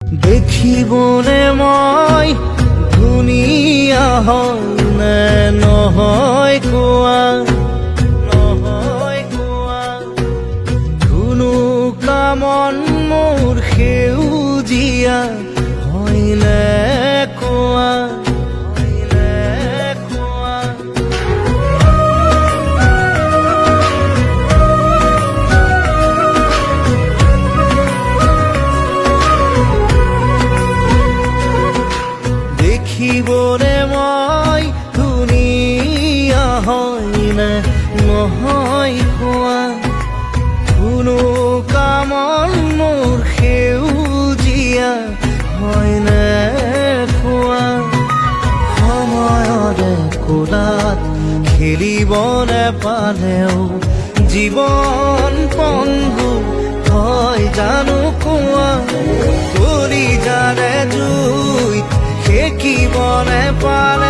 দেখিবনে মই ধুনীয়া হয়নে নহয় কোৱা, নহয় কোৱা। ধুনু কামন মোৰ সেউজীয়া হয়নে কোৱা, হয়নে কোৱা। দেখিবনে মই ধুনীয়া হয়নে নহয় কোৱা, কোনো কামন মোৰ সেউজীয়া হয়নে কোৱা। সময়ৰে কোলাত খেলিবনে পালেও জীৱন পংগু হয় জানো কোৱা। কলিজাৰে জুইত সেকিবনে পালে